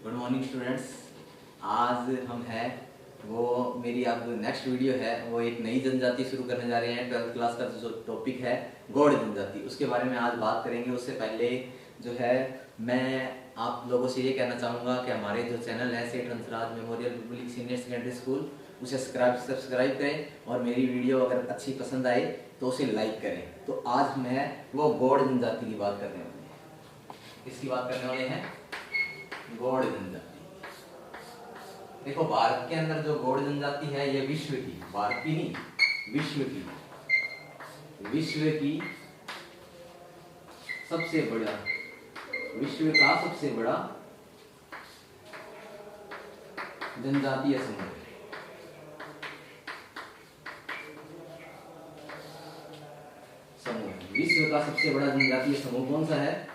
Good morning students. आज हम हैं वो मेरी अब नेक्स्ट वीडियो है वो एक नई जनजाति शुरू करने जा रहे हैं। 12th क्लास का जो टॉपिक है गौड़ जनजाति, उसके बारे में आज बात करेंगे। उससे पहले जो है मैं आप लोगों से ये कहना चाहूँगा कि हमारे जो चैनल है सेठ Hansraj memorial public senior secondary school, उसे सब्सक्राइब करें और मेरी वीडियो अगर अच्छी पसंद आए तो उसे लाइक करें। तो आज मैं वो गौड़ जनजाति की बात करने वाले हैं। किसकी बात करने वाले हैं? गौड़ जनजाति। देखो, भारत के अंदर जो गौड़ जनजाति है ये विश्व की, भारत की नहीं, विश्व की सबसे बड़ा, विश्व का सबसे बड़ा जनजातीय समूह। विश्व का सबसे बड़ा जनजातीय समूह कौन सा है?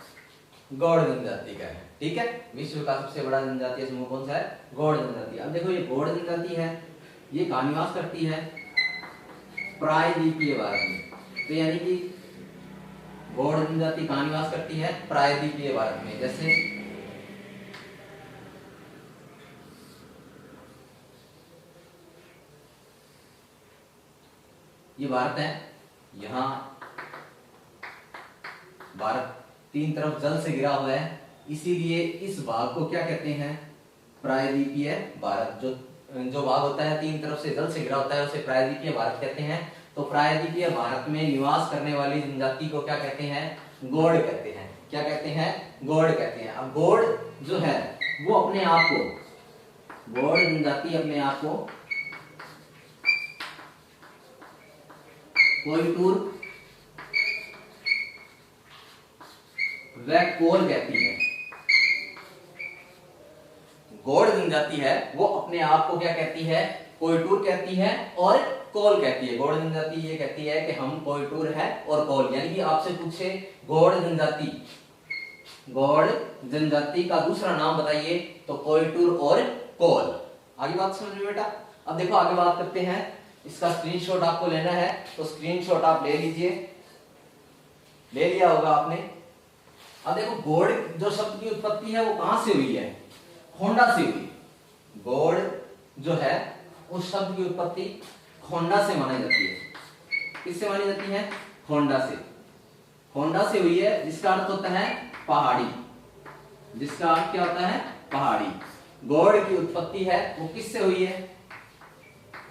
गौड़ जनजाति का है। ठीक है, विश्व का सबसे बड़ा जनजातीय समूह कौन सा है? गौड़ जनजाति। अब देखो, ये गौड़ जनजाति है, ये कहाँ निवास करती है? प्रायद्वीपीय भारत में। तो यानी कि गौड़ जनजाति कहाँ निवास करती है? प्रायद्वीपीय भारत में। जैसे ये भारत है, यहाँ भारत तीन तरफ जल से घिरा हुआ है, इसीलिए इस भाग को क्या कहते हैं? प्रायद्वीपीय भारत। जो भाग होता है तीन तरफ से जल से घिरा होता है उसे प्रायद्वीपीय भारत कहते हैं। तो प्रायद्वीपीय भारत में निवास करने वाली जनजाति को क्या कहते हैं? गौड़ कहते हैं। क्या कहते हैं? गौड़ कहते हैं। अब गौड़ जो है वो अपने आप को, गौड़ जनजाति अपने आप को कोयटूर व कोल कहती है। गौड़ जनजाति है वो अपने आप को क्या कहती है? कोयटूर कहती है और कोल कहती है। गौड़ जनजाति ये कहती है कि हम कोयटूर है और कोल। यानी कि आपसे पूछे गौड़ जनजाति, गौड़ जनजाति का दूसरा नाम बताइए तो कोयटूर और कोल। आगे बात समझ में बेटा। अब देखो आगे बात करते हैं। इसका स्क्रीनशॉट आपको लेना है तो स्क्रीनशॉट आप ले लीजिए। ले लिया होगा आपने। अब देखो, गौड़ जो शब्द की उत्पत्ति है वो कहां से हुई है? खोंडा से हुई। गौड़ जो है उस शब्द की उत्पत्ति खोंडा से मानी जाती है। किससे मानी जाती है? खोंडा से। खोंडा से हुई है, जिसका अर्थ होता है पहाड़ी। जिसका अर्थ क्या होता है? पहाड़ी। गौड़ की उत्पत्ति है वो किससे हुई है?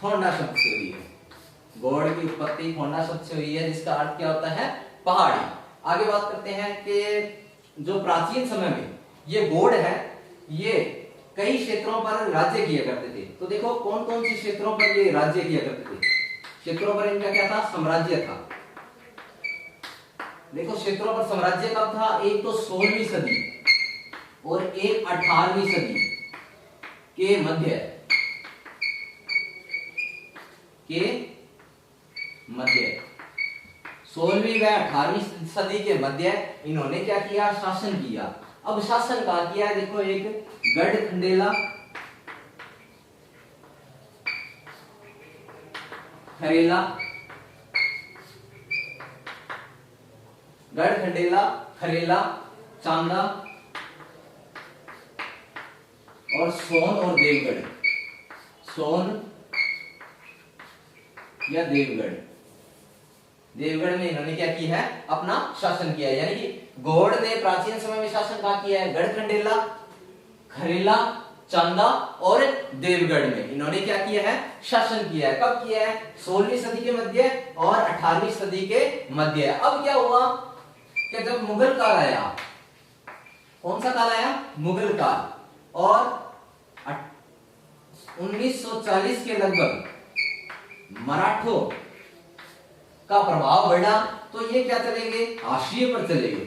खोंडा शब्द से हुई है। गौड़ की उत्पत्ति खोंडा शब्द से हुई है, जिसका अर्थ क्या होता है? पहाड़ी। आगे बात करते हैं कि जो प्राचीन समय में ये गौड़ है ये कई क्षेत्रों पर राज्य किया करते थे। तो देखो कौन कौन से क्षेत्रों पर ये राज्य किया करते थे? क्षेत्रों पर इनका क्या था? साम्राज्य था। देखो क्षेत्रों पर साम्राज्य कब था? एक तो 16वीं सदी और एक 18वीं सदी के मध्य 16वीं व 18वीं सदी के मध्य इन्होंने क्या किया? शासन किया। अब शासन कहाँ किया है? देखो, एक गढ़खंडेला, खरेला, गढ़खंडेला, खरेला, चांदा और सोन और देवगढ़। सोन या देवगढ़। देवगढ़ में इन्होंने क्या किया है? अपना शासन किया है। यानी कि गौड़ ने प्राचीन समय में शासन कहाँ किया है? गढ़खंडेला, खरेला, चांदा और देवगढ़ में इन्होंने क्या किया है? शासन किया है। कब किया है? 16वीं सदी के मध्य और 18वीं सदी के मध्य। अब क्या हुआ कि जब मुगल काल आया, कौन सा काल आया? मुगल काल, और 1940 के लगभग मराठों का प्रभाव बढ़ा तो ये क्या चलेंगे? हाशिए पर चलेंगे।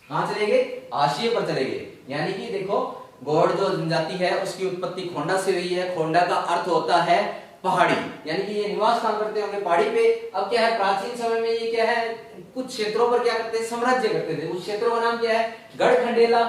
कहां चलेंगे? हाशिए पर चलेंगे। यानी कि देखो, गौड़ जो जनजाति है उसकी उत्पत्ति खोंडा से हुई है। खोंडा का अर्थ होता है पहाड़ी। यानी कि ये निवास कहां करते होंगे? पहाड़ी पे। अब क्या है? प्राचीन समय में ये क्या है? कुछ क्षेत्रों पर क्या करते थे? साम्राज्य करते थे। उस क्षेत्रों का नाम क्या है? गढ़खंडेला,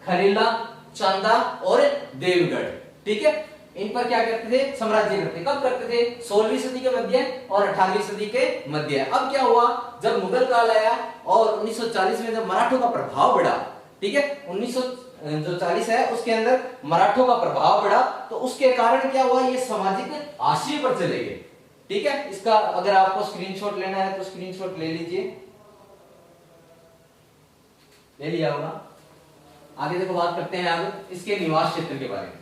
खरेला, चांदा और देवगढ़। ठीक है, इन पर क्या करते थे? साम्राज्य करते। कब करते थे? 16वीं सदी के मध्य और 18वीं सदी के मध्य। अब क्या हुआ? जब मुगल काल आया और 1940 में जब मराठों का प्रभाव बढ़ा ठीक है। 1940 है उसके अंदर मराठों का प्रभाव पड़ा, तो उसके कारण क्या हुआ, ये सामाजिक हाशिए पर चले गए। ठीक है, इसका अगर आपको स्क्रीनशॉट लेना है तो स्क्रीनशॉट ले लीजिए, ले लिया होगा। आगे देखो बात करते हैं अब इसके निवास क्षेत्र के बारे में,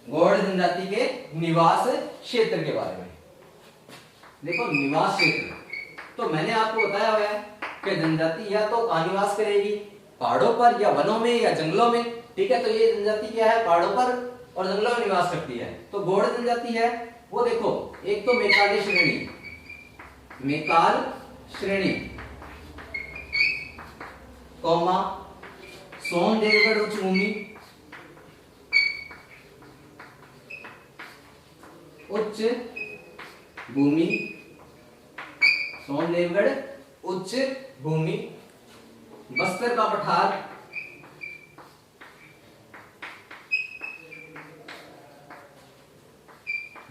गौड़ जनजाति के निवास क्षेत्र के बारे में। देखो निवास क्षेत्र, तो मैंने आपको बताया हुआ है कि जनजाति या तो कहाँ निवास करेगी, पहाड़ों पर या वनों में या जंगलों में। ठीक है, तो ये जनजाति क्या है, पहाड़ों पर और जंगलों में निवास करती है। तो गौड़ जनजाति है वो देखो, एक तो मेकाली श्रेणी, मेकाल श्रेणी, कौमा सोनदेवगढ़ उच्च भूमि, उच्च भूमि, सोनदेवगढ़ उच्च भूमि, बस्तर का पठार,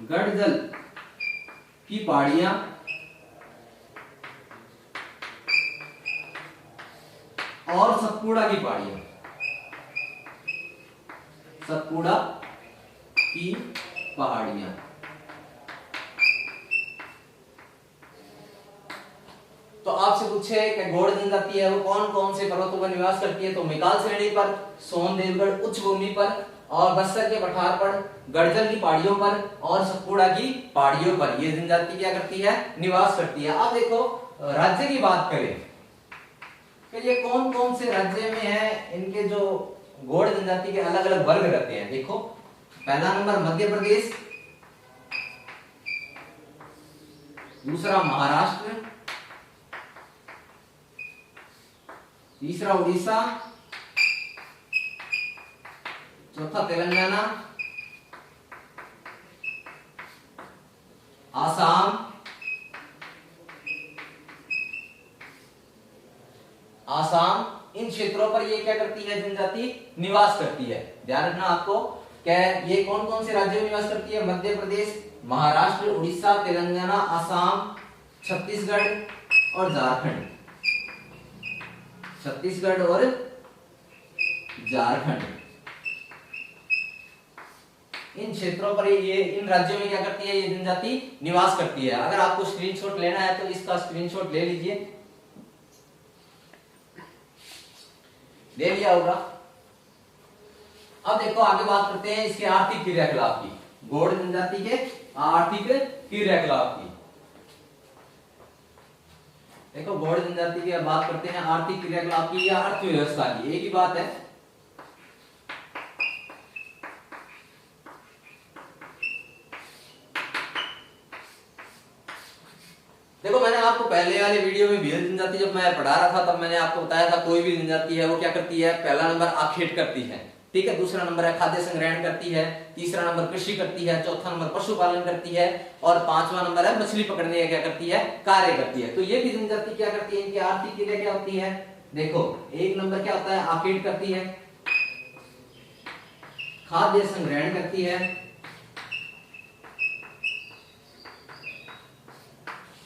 गढ़जल की पहाड़ियां, और सतपुड़ा की पहाड़ियां, सतपुड़ा की पहाड़ियां। तो आपसे पूछे कि गौड़ जनजाति है वो कौन कौन से पर्वतों पर निवास करती है, तो मेकाल श्रेणी पर, सोनदेवगढ़ उच्च भूमि पर, और बस्तर के पठार पर, गढ़जल की पहाड़ियों पर, और सतपुड़ा की पहाड़ियों पर ये जनजाति क्या करती है, निवास करती है। अब देखो राज्य की बात करें कि ये कौन कौन से राज्य में है, इनके जो गौड़ जनजाति के अलग अलग वर्ग रहते हैं। देखो पहला नंबर मध्य प्रदेश, दूसरा महाराष्ट्र, तीसरा उड़ीसा, चौथा तेलंगाना, आसाम, इन क्षेत्रों पर ये क्या करती है, जनजाति निवास करती है। ध्यान रखना आपको, क्या ये कौन कौन से राज्यों में निवास करती है, मध्य प्रदेश, महाराष्ट्र, उड़ीसा, तेलंगाना, आसाम, छत्तीसगढ़ और झारखंड, छत्तीसगढ़ और झारखंड, इन क्षेत्रों पर ये इन राज्यों में क्या करती है, ये जनजाति निवास करती है। अगर आपको स्क्रीनशॉट लेना है तो इसका स्क्रीनशॉट ले लीजिए, ले लिया होगा। अब देखो आगे बात करते हैं इसके आर्थिक क्रियाकलाप की, गौड़ जनजाति के आर्थिक क्रियाकलाप की। देखो गौड़ जनजाति की बात करते हैं आर्थिक क्रियाकलाप की या अर्थव्यवस्था की, एक ही बात है। देखो मैंने आपको पहले वाले वीडियो में भील जनजाति जब मैं पढ़ा रहा था तब मैंने आपको बताया था कोई भी जनजाति है वो क्या करती है, पहला नंबर आखेट करती है, ठीक है, दूसरा नंबर है खाद्य संग्रहण करती है, तीसरा नंबर कृषि करती है, चौथा नंबर पशुपालन करती है, और पांचवा नंबर है मछली पकड़ने का क्या करती है, कार्य करती है। तो ये भी जनजाति क्या करती है, इनकी आर्थिक क्रिया क्या होती है। देखो एक नंबर क्या होता है, आखेट करती है, खाद्य संग्रहण करती है,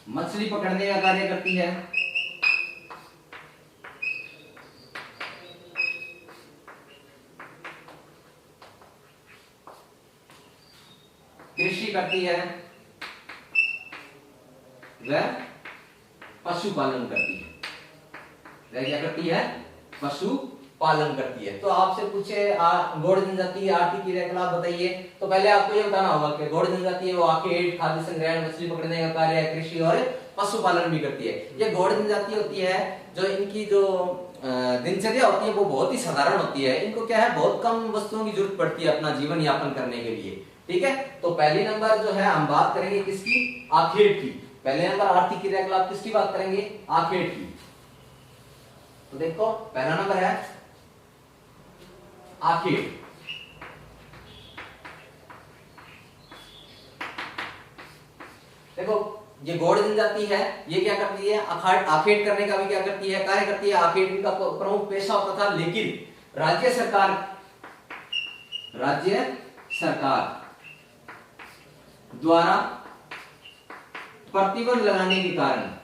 मछली पकड़ने का कार्य करती है, कृषि करती है, वह पशुपालन करती है। वह क्या करती है, पशुपालन करती है। तो आपसे पूछे गौड़ जनजाति की आर्थिक क्रियाकलाप बताइए, तो पहले आपको ये बताना होगा कि गौड़ जनजाति है वो आखेट, खाद्य संग्रहण, मछली पकड़ने का कार्य, कृषि और पशुपालन भी करती है। ये गौड़ जनजाति होती है जो इनकी जो दिनचर्या होती है वो बहुत ही साधारण होती है। इनको क्या है, बहुत कम वस्तुओं की जरूरत पड़ती है अपना जीवन यापन करने के लिए, ठीक है। तो पहली नंबर जो है हम बात करेंगे किसकी, आखेट की। पहले नंबर आर्थिक क्रियाकलाप किसकी बात करेंगे, आखेट की। तो देखो पहला नंबर है आखेट। देखो ये गौड़ जनजाति है, ये क्या करती है, आखेट करने का भी क्या करती है, कार्य करती है। आखेट का प्रमुख पेशा होता था, लेकिन राज्य सरकार द्वारा प्रतिबंध लगाने के कारण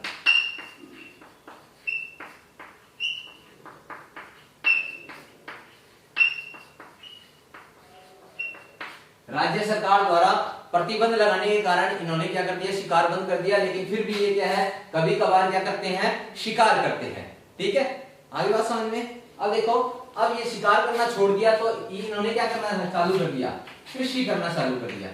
राज्य सरकार द्वारा प्रतिबंध लगाने के कारण इन्होंने क्या कर दिया, शिकार बंद कर दिया, लेकिन फिर भी ये क्या है, कभी कभार क्या करते हैं, शिकार करते हैं। ठीक है, आगे बात समझ में। अब देखो, अब ये शिकार करना छोड़ दिया तो इन्होंने क्या करना चालू कर दिया, कृषि करना चालू कर दिया।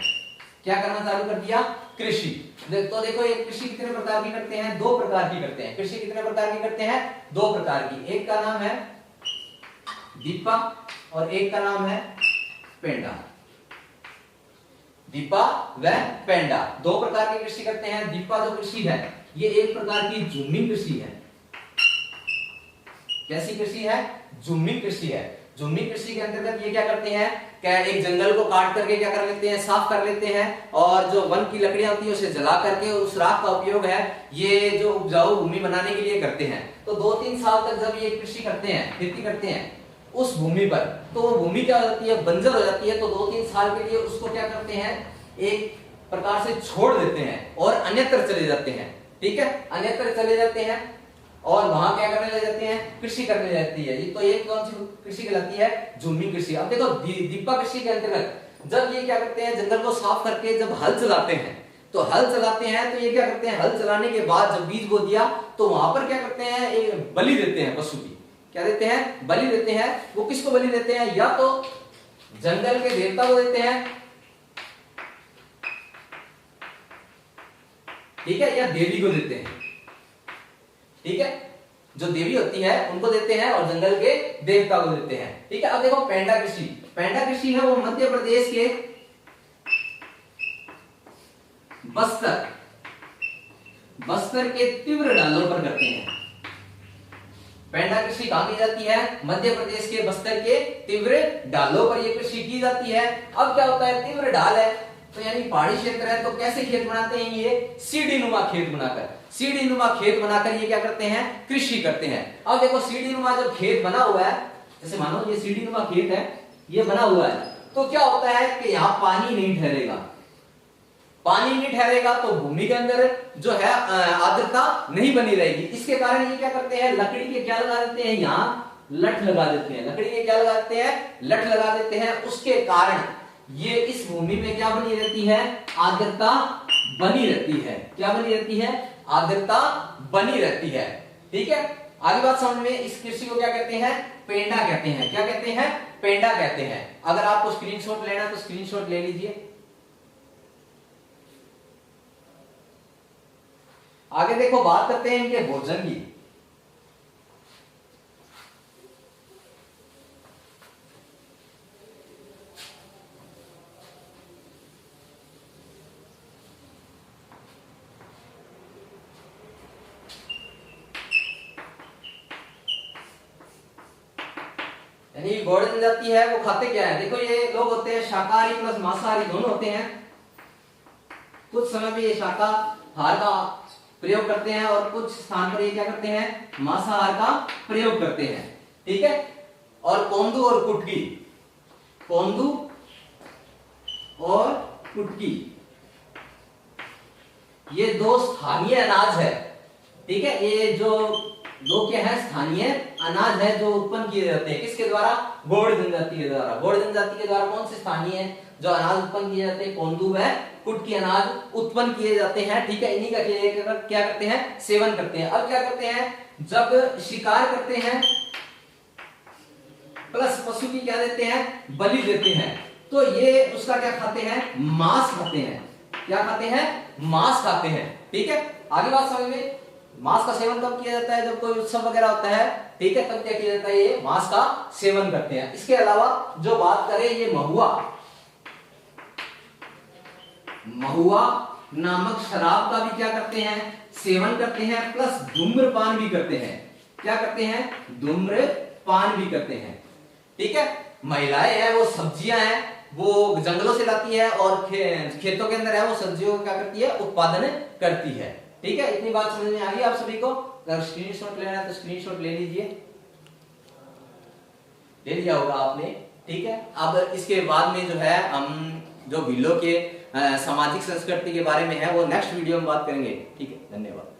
क्या करना चालू कर दिया, कृषि। तो देखो ये कृषि कितने प्रकार की करते हैं, 2 प्रकार की करते हैं। कृषि कितने प्रकार की करते हैं, 2 प्रकार की। एक का नाम है दीपा और एक का नाम है पेंडा। दीपा व पेंडा 2 प्रकार की कृषि करते हैं। दीपा जो कृषि है ये एक प्रकार की झूमी कृषि है। कैसी कृषि है, झूमी कृषि है। झूमी कृषि के अंतर्गत ये क्या करते हैं, क्या एक जंगल को काट करके क्या कर लेते हैं, साफ कर लेते हैं, और जो वन की लकड़ियां होती है उसे जला करके उस राख का उपयोग है ये जो उपजाऊ भूमि बनाने के लिए करते हैं। तो 2-3 साल तक जब ये कृषि करते हैं, खेती करते हैं उस भूमि पर, तो वो भूमि क्या हो जाती है, बंजर हो जाती है। तो 2-3 साल के लिए उसको क्या करते हैं, एक प्रकार से छोड़ देते हैं और अन्यत्र चले जाते हैं। ठीक है, अन्यत्र चले जाते हैं और वहां क्या करने लग जाते हैं, कृषि करने लगती है। तो ये कौन सी कृषि कहलाती है, झूमी कृषि। अब देखो दीपा कृषि के अंतर्गत जब ये क्या करते हैं, जंगल को साफ करके जब हल चलाते हैं, तो हल चलाते हैं तो ये क्या करते हैं, हल चलाने के बाद जब बीज बो दिया तो वहां पर क्या करते हैं, एक बलि देते हैं पशु की। क्या देते हैं, बलि देते हैं। वो किसको बलि देते हैं, या तो जंगल के देवता को देते हैं, ठीक है, या देवी को देते हैं। ठीक है, जो देवी होती है उनको देते हैं और जंगल के देवता को देते हैं। ठीक है, अब देखो पेंडा कृषि। पेंडा कृषि है वो मध्य प्रदेश के बस्तर के तीव्र ढालों पर करते हैं। पेंडा कृषि कहां की जाती है, मध्य प्रदेश के बस्तर के तीव्र ढालों पर ये कृषि की जाती है। अब क्या होता है, तीव्र ढाल है तो यानी पहाड़ी क्षेत्र है, तो कैसे खेत बनाते हैं, ये सीढ़ी नुमा खेत बनाकर, सीढ़ी नुमा खेत बनाकर ये क्या करते हैं, कृषि करते हैं। अब देखो सीढ़ी नुमा जब खेत बना हुआ है, जैसे मानो ये सीढ़ी नुमा खेत है, ये बना हुआ है, तो क्या होता है कि यहाँ पानी नहीं ठहरेगा। पानी नहीं ठहरेगा तो भूमि के अंदर जो है आर्द्रता नहीं बनी रहेगी। इसके कारण ये क्या करते हैं, लकड़ी के क्या लगा देते हैं, यहाँ लठ लगा देते हैं। लकड़ी के क्या लगा देते हैं, लठ लगा देते हैं। उसके कारण ये इस भूमि में क्या बनी रहती है, आर्द्रता बनी रहती है। क्या बनी रहती है, आर्द्रता बनी रहती है। ठीक है, आगे बात समझ में। इस कृषि को क्या कहते हैं, पेंडा कहते हैं। क्या कहते हैं, पेंडा कहते हैं। अगर आपको स्क्रीनशॉट लेना तो स्क्रीनशॉट ले लीजिए। आगे देखो, बात करते हैं इनके भोजन की। यानी गौड़ जनजाति है वो खाते क्या है, देखो ये लोग होते हैं शाकाहारी प्लस मांसाहारी दोनों होते हैं। कुछ समय पे ये शाकाहार का प्रयोग करते हैं और कुछ स्थान पर ये क्या करते हैं, मांसाहार का प्रयोग करते हैं। ठीक है, और कोंदू और कुटकी, कोंदू और कुटकी ये 2 स्थानीय अनाज है। ठीक है, ये जो 2 क्या है, स्थानीय अनाज है जो उत्पन्न किए जाते हैं। किसके द्वारा, गौड़ जनजाति के द्वारा। गौड़ जनजाति के द्वारा कौन से स्थानीय जो अनाज उत्पन्न किए जाते हैं, कोंदू व कुटकी अनाज उत्पन्न किए जाते हैं। ठीक है, इन्हीं का क्या करते हैं, सेवन करते हैं। अब क्या करते हैं, जब शिकार करते हैं प्लस पशु की क्या देते हैं, बलि देते हैं, तो ये उसका क्या खाते हैं, मांस खाते हैं। क्या खाते हैं, मांस खाते हैं। ठीक है, आगे बात समझ में। मांस का सेवन कब किया जाता है, जब कोई उत्सव वगैरह होता है, ठीक है, तब क्या किया जाता है, ये मांस का सेवन करते हैं। इसके अलावा जो बात करें, ये महुआ नामक शराब का भी क्या करते हैं, सेवन करते हैं, प्लस धूम्रपान भी करते हैं। क्या करते हैं, धूम्रपान भी करते हैं। ठीक है, महिलाएं हैं वो सब्जियां हैं वो जंगलों से लाती है और खेतों के अंदर है वो सब्जियों का क्या करती है, उत्पादन करती है। ठीक है, इतनी बात समझ में आ गई आप सभी को। अगर स्क्रीनशॉट लेना है तो स्क्रीनशॉट ले लीजिए, ले लिया होगा आपने। ठीक है, अब इसके बाद में जो है हम जो भीलों के सामाजिक संस्कृति के बारे में है वो नेक्स्ट वीडियो में बात करेंगे। ठीक है, धन्यवाद।